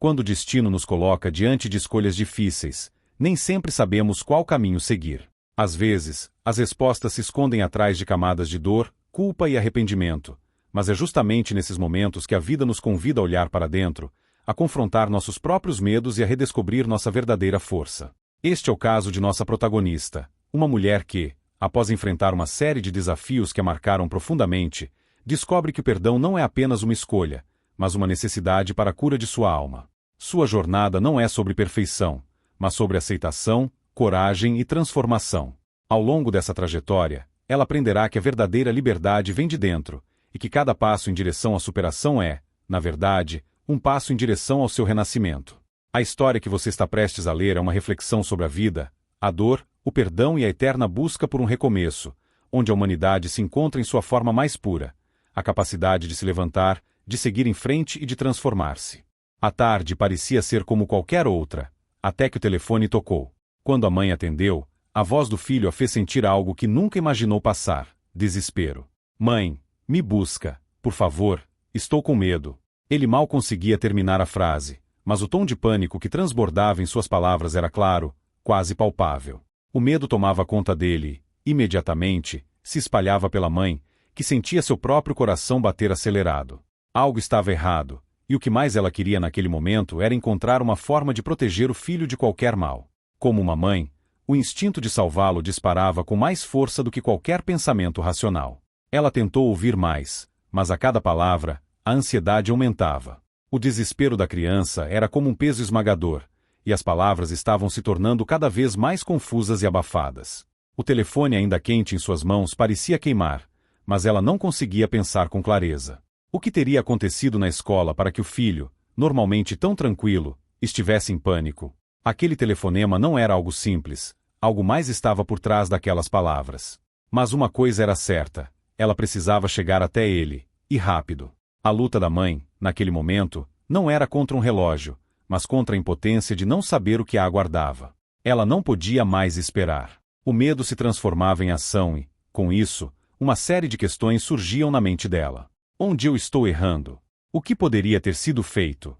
Quando o destino nos coloca diante de escolhas difíceis, nem sempre sabemos qual caminho seguir. Às vezes, as respostas se escondem atrás de camadas de dor, culpa e arrependimento, mas é justamente nesses momentos que a vida nos convida a olhar para dentro, a confrontar nossos próprios medos e a redescobrir nossa verdadeira força. Este é o caso de nossa protagonista, uma mulher que, após enfrentar uma série de desafios que a marcaram profundamente, descobre que o perdão não é apenas uma escolha, mas uma necessidade para a cura de sua alma. Sua jornada não é sobre perfeição, mas sobre aceitação, coragem e transformação. Ao longo dessa trajetória, ela aprenderá que a verdadeira liberdade vem de dentro, e que cada passo em direção à superação é, na verdade, um passo em direção ao seu renascimento. A história que você está prestes a ler é uma reflexão sobre a vida, a dor, o perdão e a eterna busca por um recomeço, onde a humanidade se encontra em sua forma mais pura, a capacidade de se levantar, de seguir em frente e de transformar-se. A tarde parecia ser como qualquer outra, até que o telefone tocou. Quando a mãe atendeu, a voz do filho a fez sentir algo que nunca imaginou passar: desespero. Mãe, me busca, por favor, estou com medo. Ele mal conseguia terminar a frase, mas o tom de pânico que transbordava em suas palavras era claro, quase palpável. O medo tomava conta dele e, imediatamente, se espalhava pela mãe, que sentia seu próprio coração bater acelerado. Algo estava errado, e o que mais ela queria naquele momento era encontrar uma forma de proteger o filho de qualquer mal. Como uma mãe, o instinto de salvá-lo disparava com mais força do que qualquer pensamento racional. Ela tentou ouvir mais, mas a cada palavra, a ansiedade aumentava. O desespero da criança era como um peso esmagador, e as palavras estavam se tornando cada vez mais confusas e abafadas. O telefone ainda quente em suas mãos parecia queimar, mas ela não conseguia pensar com clareza. O que teria acontecido na escola para que o filho, normalmente tão tranquilo, estivesse em pânico? Aquele telefonema não era algo simples, algo mais estava por trás daquelas palavras. Mas uma coisa era certa, ela precisava chegar até ele, e rápido. A luta da mãe, naquele momento, não era contra um relógio, mas contra a impotência de não saber o que a aguardava. Ela não podia mais esperar. O medo se transformava em ação e, com isso, uma série de questões surgiam na mente dela. Onde eu estou errando? O que poderia ter sido feito?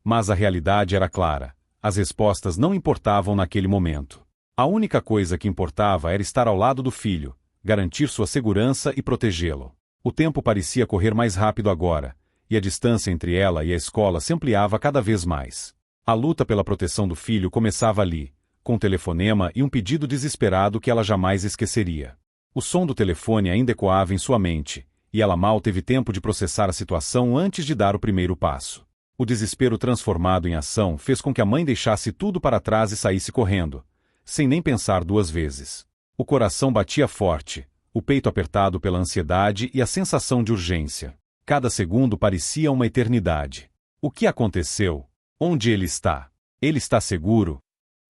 Mas a realidade era clara. As respostas não importavam naquele momento. A única coisa que importava era estar ao lado do filho, garantir sua segurança e protegê-lo. O tempo parecia correr mais rápido agora, e a distância entre ela e a escola se ampliava cada vez mais. A luta pela proteção do filho começava ali, com um telefonema e um pedido desesperado que ela jamais esqueceria. O som do telefone ainda ecoava em sua mente, e ela mal teve tempo de processar a situação antes de dar o primeiro passo. O desespero transformado em ação fez com que a mãe deixasse tudo para trás e saísse correndo, sem nem pensar duas vezes. O coração batia forte, o peito apertado pela ansiedade e a sensação de urgência. Cada segundo parecia uma eternidade. O que aconteceu? Onde ele está? Ele está seguro?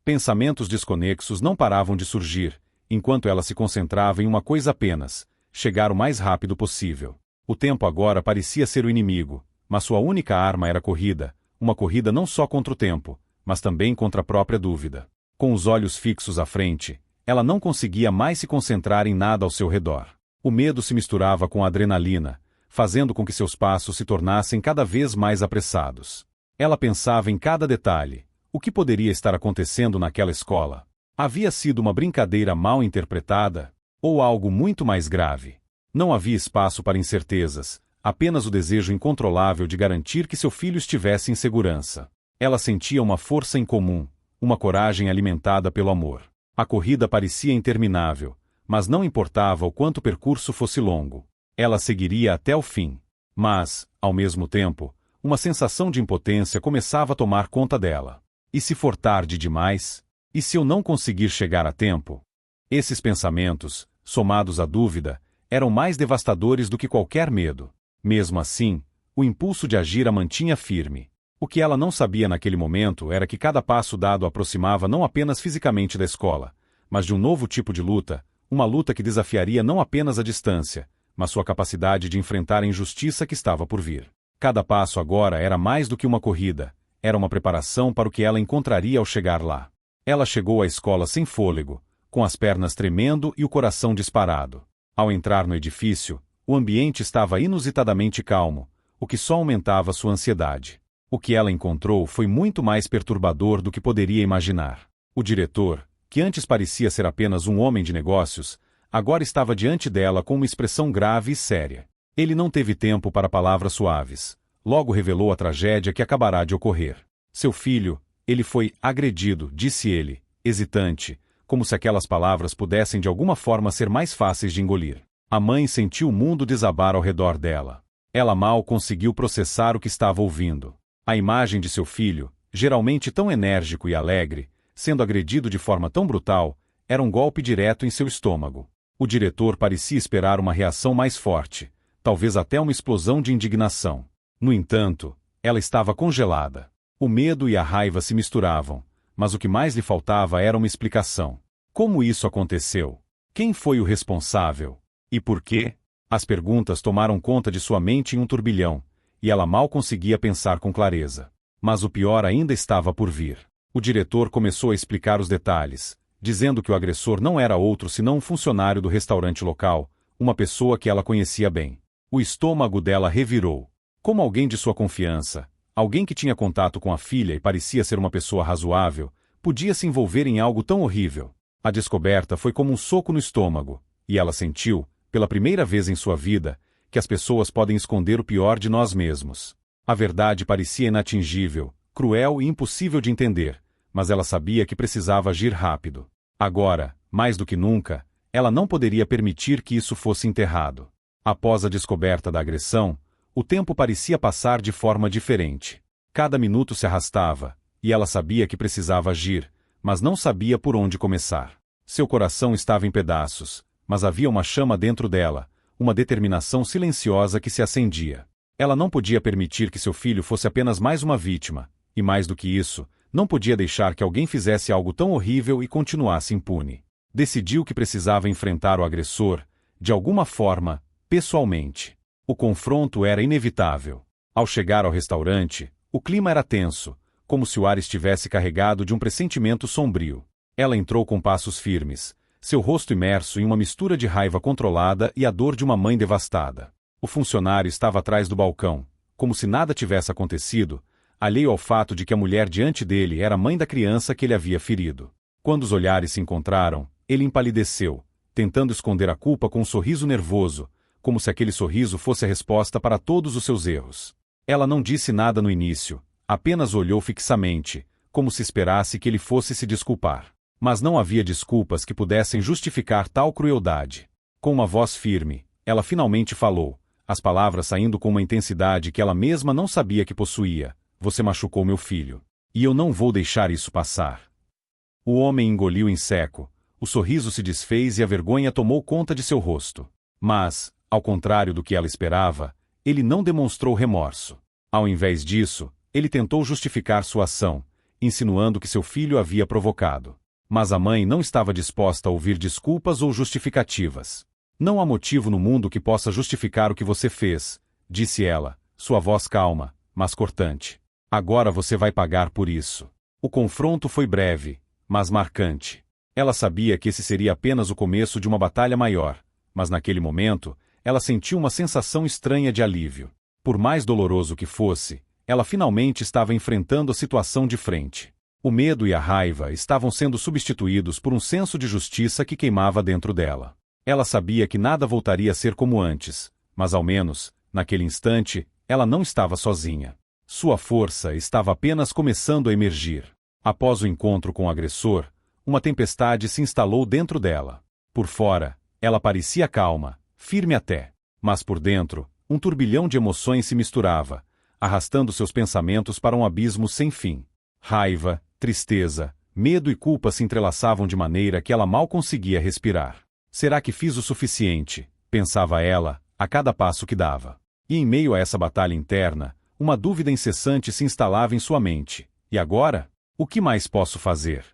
Pensamentos desconexos não paravam de surgir, enquanto ela se concentrava em uma coisa apenas: chegar o mais rápido possível. O tempo agora parecia ser o inimigo, mas sua única arma era a corrida, uma corrida não só contra o tempo, mas também contra a própria dúvida. Com os olhos fixos à frente, ela não conseguia mais se concentrar em nada ao seu redor. O medo se misturava com a adrenalina, fazendo com que seus passos se tornassem cada vez mais apressados. Ela pensava em cada detalhe. O que poderia estar acontecendo naquela escola? Havia sido uma brincadeira mal interpretada? Ou algo muito mais grave? Não havia espaço para incertezas, apenas o desejo incontrolável de garantir que seu filho estivesse em segurança. Ela sentia uma força incomum, uma coragem alimentada pelo amor. A corrida parecia interminável, mas não importava o quanto o percurso fosse longo. Ela seguiria até o fim. Mas, ao mesmo tempo, uma sensação de impotência começava a tomar conta dela. E se for tarde demais? E se eu não conseguir chegar a tempo? Esses pensamentos, somados à dúvida, eram mais devastadores do que qualquer medo. Mesmo assim, o impulso de agir a mantinha firme. O que ela não sabia naquele momento era que cada passo dado a aproximava não apenas fisicamente da escola, mas de um novo tipo de luta, uma luta que desafiaria não apenas a distância, mas sua capacidade de enfrentar a injustiça que estava por vir. Cada passo agora era mais do que uma corrida, era uma preparação para o que ela encontraria ao chegar lá. Ela chegou à escola sem fôlego, com as pernas tremendo e o coração disparado. Ao entrar no edifício, o ambiente estava inusitadamente calmo, o que só aumentava sua ansiedade. O que ela encontrou foi muito mais perturbador do que poderia imaginar. O diretor, que antes parecia ser apenas um homem de negócios, agora estava diante dela com uma expressão grave e séria. Ele não teve tempo para palavras suaves. Logo revelou a tragédia que acabará de ocorrer. Seu filho, ele foi agredido, disse ele, hesitante, como se aquelas palavras pudessem de alguma forma ser mais fáceis de engolir. A mãe sentiu o mundo desabar ao redor dela. Ela mal conseguiu processar o que estava ouvindo. A imagem de seu filho, geralmente tão enérgico e alegre, sendo agredido de forma tão brutal, era um golpe direto em seu estômago. O diretor parecia esperar uma reação mais forte, talvez até uma explosão de indignação. No entanto, ela estava congelada. O medo e a raiva se misturavam, mas o que mais lhe faltava era uma explicação. Como isso aconteceu? Quem foi o responsável? E por quê? As perguntas tomaram conta de sua mente em um turbilhão, e ela mal conseguia pensar com clareza. Mas o pior ainda estava por vir. O diretor começou a explicar os detalhes, dizendo que o agressor não era outro senão um funcionário do restaurante local, uma pessoa que ela conhecia bem. O estômago dela revirou. Como alguém de sua confiança, alguém que tinha contato com a filha e parecia ser uma pessoa razoável, podia se envolver em algo tão horrível? A descoberta foi como um soco no estômago, e ela sentiu, pela primeira vez em sua vida, que as pessoas podem esconder o pior de nós mesmos. A verdade parecia inatingível, cruel e impossível de entender, mas ela sabia que precisava agir rápido. Agora, mais do que nunca, ela não poderia permitir que isso fosse enterrado. Após a descoberta da agressão, o tempo parecia passar de forma diferente. Cada minuto se arrastava, e ela sabia que precisava agir, mas não sabia por onde começar. Seu coração estava em pedaços, mas havia uma chama dentro dela, uma determinação silenciosa que se acendia. Ela não podia permitir que seu filho fosse apenas mais uma vítima, e mais do que isso, não podia deixar que alguém fizesse algo tão horrível e continuasse impune. Decidiu que precisava enfrentar o agressor, de alguma forma, pessoalmente. O confronto era inevitável. Ao chegar ao restaurante, o clima era tenso, como se o ar estivesse carregado de um pressentimento sombrio. Ela entrou com passos firmes, seu rosto imerso em uma mistura de raiva controlada e a dor de uma mãe devastada. O funcionário estava atrás do balcão, como se nada tivesse acontecido, alheio ao fato de que a mulher diante dele era a mãe da criança que ele havia ferido. Quando os olhares se encontraram, ele empalideceu, tentando esconder a culpa com um sorriso nervoso, como se aquele sorriso fosse a resposta para todos os seus erros. Ela não disse nada no início, apenas olhou fixamente, como se esperasse que ele fosse se desculpar. Mas não havia desculpas que pudessem justificar tal crueldade. Com uma voz firme, ela finalmente falou, as palavras saindo com uma intensidade que ela mesma não sabia que possuía. Você machucou meu filho. E eu não vou deixar isso passar. O homem engoliu em seco, o sorriso se desfez e a vergonha tomou conta de seu rosto. Mas, ao contrário do que ela esperava, ele não demonstrou remorso. Ao invés disso, ele tentou justificar sua ação, insinuando que seu filho havia provocado. Mas a mãe não estava disposta a ouvir desculpas ou justificativas. Não há motivo no mundo que possa justificar o que você fez, disse ela, sua voz calma, mas cortante. Agora você vai pagar por isso. O confronto foi breve, mas marcante. Ela sabia que esse seria apenas o começo de uma batalha maior, mas naquele momento, ela sentiu uma sensação estranha de alívio. Por mais doloroso que fosse, ela finalmente estava enfrentando a situação de frente. O medo e a raiva estavam sendo substituídos por um senso de justiça que queimava dentro dela. Ela sabia que nada voltaria a ser como antes, mas ao menos, naquele instante, ela não estava sozinha. Sua força estava apenas começando a emergir. Após o encontro com o agressor, uma tempestade se instalou dentro dela. Por fora, ela parecia calma, firme até. Mas por dentro, um turbilhão de emoções se misturava, arrastando seus pensamentos para um abismo sem fim. Raiva, tristeza, medo e culpa se entrelaçavam de maneira que ela mal conseguia respirar. Será que fiz o suficiente? Pensava ela, a cada passo que dava. E em meio a essa batalha interna, uma dúvida incessante se instalava em sua mente. E agora? O que mais posso fazer?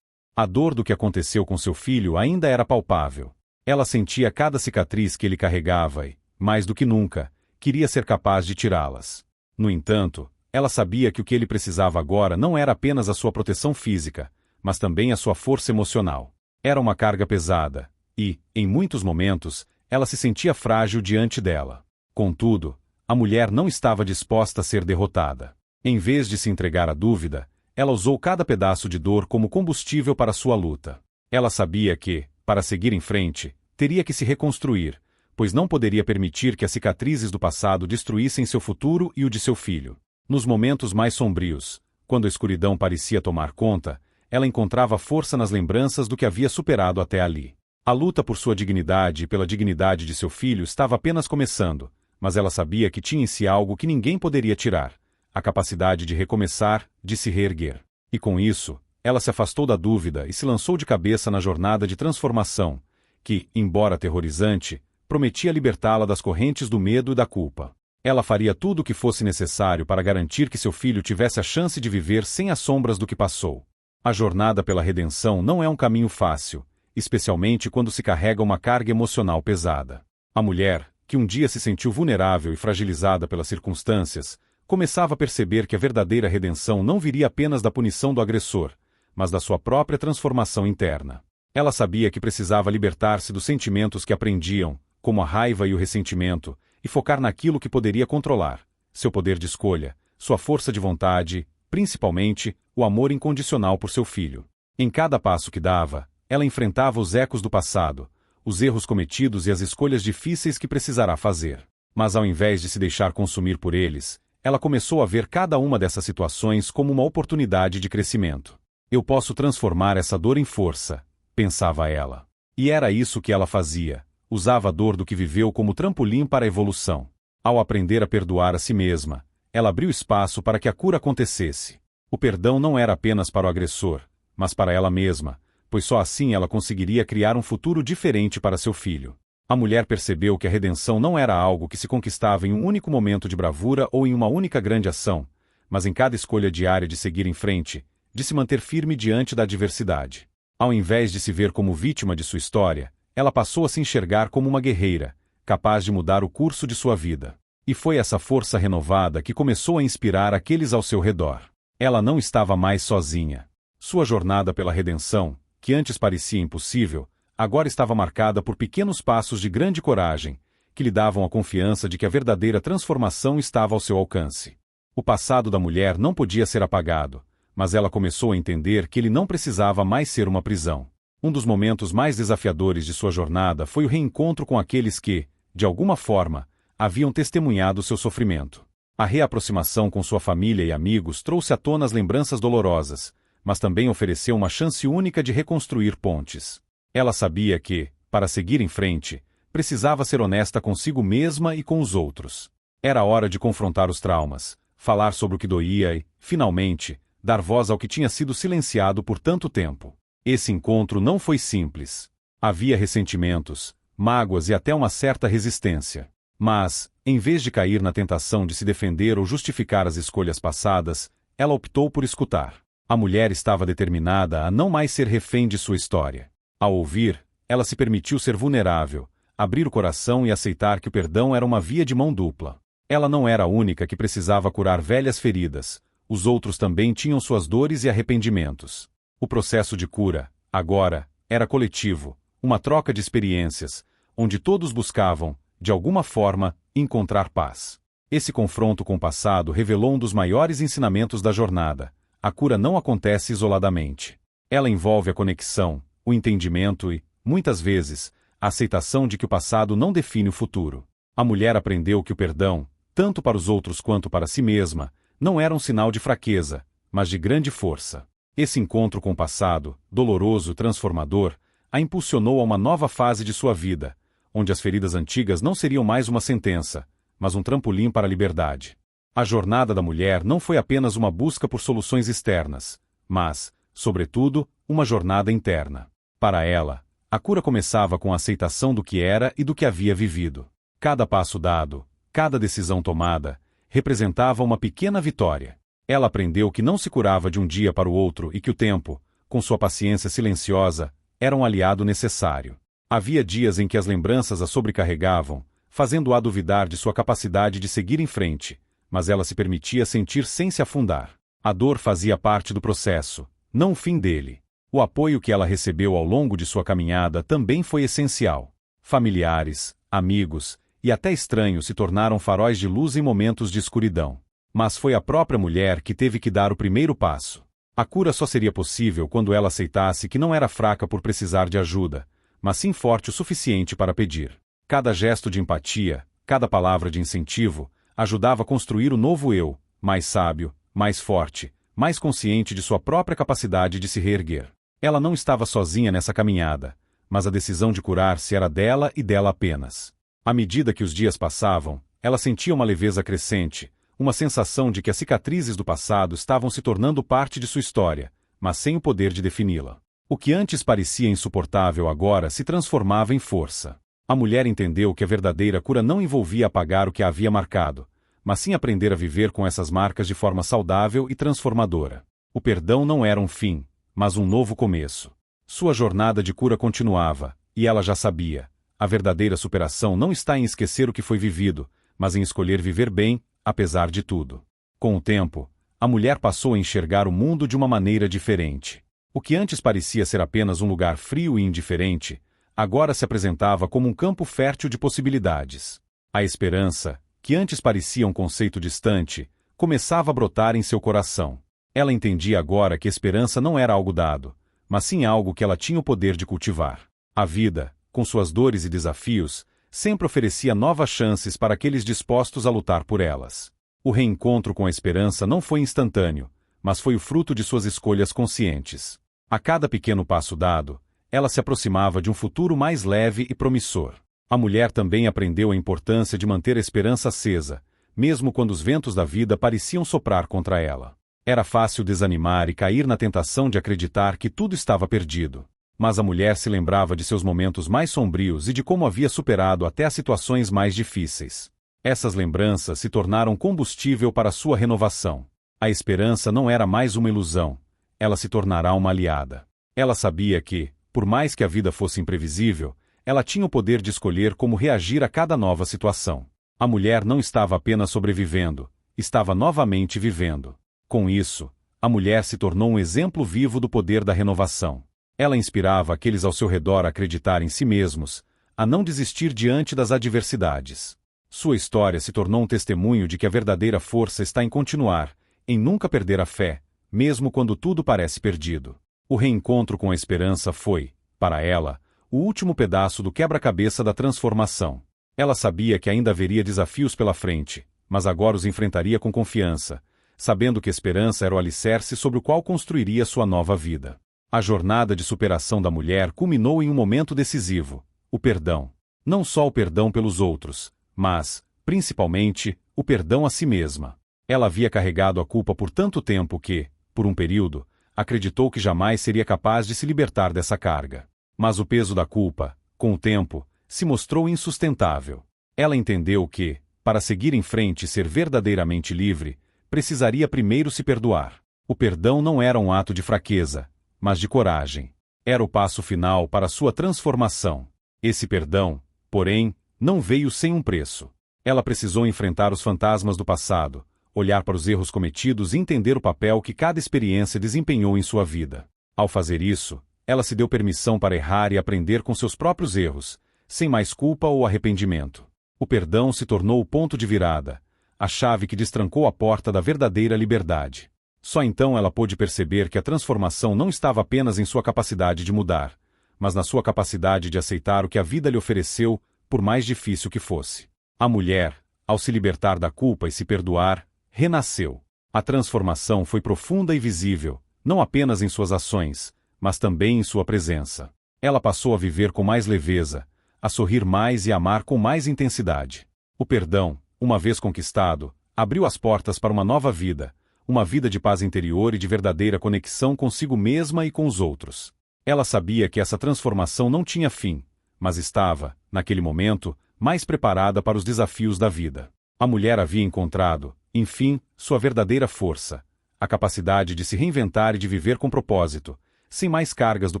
A dor do que aconteceu com seu filho ainda era palpável. Ela sentia cada cicatriz que ele carregava e, mais do que nunca, queria ser capaz de tirá-las. No entanto, ela sabia que o que ele precisava agora não era apenas a sua proteção física, mas também a sua força emocional. Era uma carga pesada, e, em muitos momentos, ela se sentia frágil diante dela. Contudo, a mulher não estava disposta a ser derrotada. Em vez de se entregar à dúvida, ela usou cada pedaço de dor como combustível para sua luta. Ela sabia que, para seguir em frente, teria que se reconstruir, pois não poderia permitir que as cicatrizes do passado destruíssem seu futuro e o de seu filho. Nos momentos mais sombrios, quando a escuridão parecia tomar conta, ela encontrava força nas lembranças do que havia superado até ali. A luta por sua dignidade e pela dignidade de seu filho estava apenas começando, mas ela sabia que tinha em si algo que ninguém poderia tirar: a capacidade de recomeçar, de se reerguer. E com isso, ela se afastou da dúvida e se lançou de cabeça na jornada de transformação, que, embora aterrorizante, prometia libertá-la das correntes do medo e da culpa. Ela faria tudo o que fosse necessário para garantir que seu filho tivesse a chance de viver sem as sombras do que passou. A jornada pela redenção não é um caminho fácil, especialmente quando se carrega uma carga emocional pesada. A mulher, que um dia se sentiu vulnerável e fragilizada pelas circunstâncias, começava a perceber que a verdadeira redenção não viria apenas da punição do agressor, mas da sua própria transformação interna. Ela sabia que precisava libertar-se dos sentimentos que a prendiam, como a raiva e o ressentimento, e focar naquilo que poderia controlar: seu poder de escolha, sua força de vontade, principalmente, o amor incondicional por seu filho. Em cada passo que dava, ela enfrentava os ecos do passado, os erros cometidos e as escolhas difíceis que precisará fazer. Mas ao invés de se deixar consumir por eles, ela começou a ver cada uma dessas situações como uma oportunidade de crescimento. Eu posso transformar essa dor em força, pensava ela. E era isso que ela fazia: usava a dor do que viveu como trampolim para a evolução. Ao aprender a perdoar a si mesma, ela abriu espaço para que a cura acontecesse. O perdão não era apenas para o agressor, mas para ela mesma, pois só assim ela conseguiria criar um futuro diferente para seu filho. A mulher percebeu que a redenção não era algo que se conquistava em um único momento de bravura ou em uma única grande ação, mas em cada escolha diária de seguir em frente, de se manter firme diante da adversidade. Ao invés de se ver como vítima de sua história, ela passou a se enxergar como uma guerreira, capaz de mudar o curso de sua vida. E foi essa força renovada que começou a inspirar aqueles ao seu redor. Ela não estava mais sozinha. Sua jornada pela redenção, que antes parecia impossível, agora estava marcada por pequenos passos de grande coragem, que lhe davam a confiança de que a verdadeira transformação estava ao seu alcance. O passado da mulher não podia ser apagado, mas ela começou a entender que ele não precisava mais ser uma prisão. Um dos momentos mais desafiadores de sua jornada foi o reencontro com aqueles que, de alguma forma, haviam testemunhado seu sofrimento. A reaproximação com sua família e amigos trouxe à tona as lembranças dolorosas, mas também ofereceu uma chance única de reconstruir pontes. Ela sabia que, para seguir em frente, precisava ser honesta consigo mesma e com os outros. Era hora de confrontar os traumas, falar sobre o que doía e, finalmente, dar voz ao que tinha sido silenciado por tanto tempo. Esse encontro não foi simples. Havia ressentimentos, mágoas e até uma certa resistência. Mas, em vez de cair na tentação de se defender ou justificar as escolhas passadas, ela optou por escutar. A mulher estava determinada a não mais ser refém de sua história. Ao ouvir, ela se permitiu ser vulnerável, abrir o coração e aceitar que o perdão era uma via de mão dupla. Ela não era a única que precisava curar velhas feridas, os outros também tinham suas dores e arrependimentos. O processo de cura, agora, era coletivo, uma troca de experiências, onde todos buscavam, de alguma forma, encontrar paz. Esse confronto com o passado revelou um dos maiores ensinamentos da jornada: a cura não acontece isoladamente. Ela envolve a conexão, o entendimento e, muitas vezes, a aceitação de que o passado não define o futuro. A mulher aprendeu que o perdão, tanto para os outros quanto para si mesma, não era um sinal de fraqueza, mas de grande força. Esse encontro com o passado, doloroso e transformador, a impulsionou a uma nova fase de sua vida, onde as feridas antigas não seriam mais uma sentença, mas um trampolim para a liberdade. A jornada da mulher não foi apenas uma busca por soluções externas, mas, sobretudo, uma jornada interna. Para ela, a cura começava com a aceitação do que era e do que havia vivido. Cada passo dado, cada decisão tomada, representava uma pequena vitória. Ela aprendeu que não se curava de um dia para o outro e que o tempo, com sua paciência silenciosa, era um aliado necessário. Havia dias em que as lembranças a sobrecarregavam, fazendo-a duvidar de sua capacidade de seguir em frente, mas ela se permitia sentir sem se afundar. A dor fazia parte do processo, não o fim dele. O apoio que ela recebeu ao longo de sua caminhada também foi essencial. Familiares, amigos e até estranhos se tornaram faróis de luz em momentos de escuridão. Mas foi a própria mulher que teve que dar o primeiro passo. A cura só seria possível quando ela aceitasse que não era fraca por precisar de ajuda, mas sim forte o suficiente para pedir. Cada gesto de empatia, cada palavra de incentivo, ajudava a construir o novo eu, mais sábio, mais forte, mais consciente de sua própria capacidade de se reerguer. Ela não estava sozinha nessa caminhada, mas a decisão de curar-se era dela e dela apenas. À medida que os dias passavam, ela sentia uma leveza crescente, uma sensação de que as cicatrizes do passado estavam se tornando parte de sua história, mas sem o poder de defini-la. O que antes parecia insuportável agora se transformava em força. A mulher entendeu que a verdadeira cura não envolvia apagar o que a havia marcado, mas sim aprender a viver com essas marcas de forma saudável e transformadora. O perdão não era um fim, mas um novo começo. Sua jornada de cura continuava, e ela já sabia. A verdadeira superação não está em esquecer o que foi vivido, mas em escolher viver bem, apesar de tudo. Com o tempo, a mulher passou a enxergar o mundo de uma maneira diferente. O que antes parecia ser apenas um lugar frio e indiferente, agora se apresentava como um campo fértil de possibilidades. A esperança, que antes parecia um conceito distante, começava a brotar em seu coração. Ela entendia agora que esperança não era algo dado, mas sim algo que ela tinha o poder de cultivar. A vida, com suas dores e desafios, sempre oferecia novas chances para aqueles dispostos a lutar por elas. O reencontro com a esperança não foi instantâneo, mas foi o fruto de suas escolhas conscientes. A cada pequeno passo dado, ela se aproximava de um futuro mais leve e promissor. A mulher também aprendeu a importância de manter a esperança acesa, mesmo quando os ventos da vida pareciam soprar contra ela. Era fácil desanimar e cair na tentação de acreditar que tudo estava perdido. Mas a mulher se lembrava de seus momentos mais sombrios e de como havia superado até as situações mais difíceis. Essas lembranças se tornaram combustível para sua renovação. A esperança não era mais uma ilusão, ela se tornará uma aliada. Ela sabia que, por mais que a vida fosse imprevisível, ela tinha o poder de escolher como reagir a cada nova situação. A mulher não estava apenas sobrevivendo, estava novamente vivendo. Com isso, a mulher se tornou um exemplo vivo do poder da renovação. Ela inspirava aqueles ao seu redor a acreditar em si mesmos, a não desistir diante das adversidades. Sua história se tornou um testemunho de que a verdadeira força está em continuar, em nunca perder a fé, mesmo quando tudo parece perdido. O reencontro com a esperança foi, para ela, o último pedaço do quebra-cabeça da transformação. Ela sabia que ainda haveria desafios pela frente, mas agora os enfrentaria com confiança, sabendo que a esperança era o alicerce sobre o qual construiria sua nova vida. A jornada de superação da mulher culminou em um momento decisivo: o perdão. Não só o perdão pelos outros, mas, principalmente, o perdão a si mesma. Ela havia carregado a culpa por tanto tempo que, por um período, acreditou que jamais seria capaz de se libertar dessa carga. Mas o peso da culpa, com o tempo, se mostrou insustentável. Ela entendeu que, para seguir em frente e ser verdadeiramente livre, precisaria primeiro se perdoar. O perdão não era um ato de fraqueza, mas de coragem. Era o passo final para sua transformação. Esse perdão, porém, não veio sem um preço. Ela precisou enfrentar os fantasmas do passado, olhar para os erros cometidos e entender o papel que cada experiência desempenhou em sua vida. Ao fazer isso, ela se deu permissão para errar e aprender com seus próprios erros, sem mais culpa ou arrependimento. O perdão se tornou o ponto de virada, a chave que destrancou a porta da verdadeira liberdade. Só então ela pôde perceber que a transformação não estava apenas em sua capacidade de mudar, mas na sua capacidade de aceitar o que a vida lhe ofereceu, por mais difícil que fosse. A mulher, ao se libertar da culpa e se perdoar, renasceu. A transformação foi profunda e visível, não apenas em suas ações, mas também em sua presença. Ela passou a viver com mais leveza, a sorrir mais e a amar com mais intensidade. O perdão, uma vez conquistado, abriu as portas para uma nova vida, uma vida de paz interior e de verdadeira conexão consigo mesma e com os outros. Ela sabia que essa transformação não tinha fim, mas estava, naquele momento, mais preparada para os desafios da vida. A mulher havia encontrado, enfim, sua verdadeira força, a capacidade de se reinventar e de viver com propósito, sem mais cargas do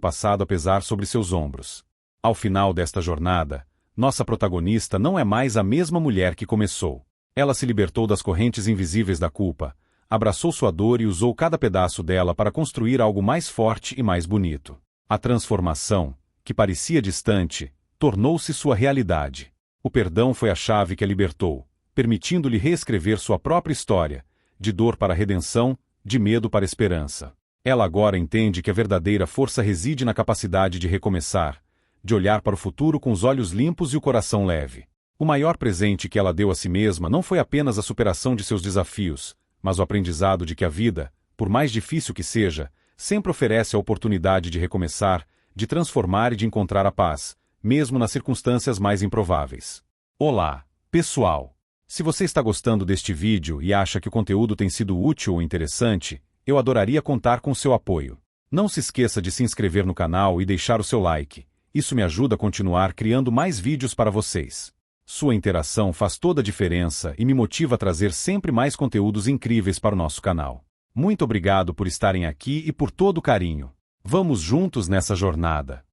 passado a pesar sobre seus ombros. Ao final desta jornada, nossa protagonista não é mais a mesma mulher que começou. Ela se libertou das correntes invisíveis da culpa, abraçou sua dor e usou cada pedaço dela para construir algo mais forte e mais bonito. A transformação, que parecia distante, tornou-se sua realidade. O perdão foi a chave que a libertou, permitindo-lhe reescrever sua própria história, de dor para redenção, de medo para esperança. Ela agora entende que a verdadeira força reside na capacidade de recomeçar, de olhar para o futuro com os olhos limpos e o coração leve. O maior presente que ela deu a si mesma não foi apenas a superação de seus desafios, mas o aprendizado de que a vida, por mais difícil que seja, sempre oferece a oportunidade de recomeçar, de transformar e de encontrar a paz, mesmo nas circunstâncias mais improváveis. Olá, pessoal! Se você está gostando deste vídeo e acha que o conteúdo tem sido útil ou interessante, eu adoraria contar com seu apoio. Não se esqueça de se inscrever no canal e deixar o seu like. Isso me ajuda a continuar criando mais vídeos para vocês. Sua interação faz toda a diferença e me motiva a trazer sempre mais conteúdos incríveis para o nosso canal. Muito obrigado por estarem aqui e por todo o carinho. Vamos juntos nessa jornada.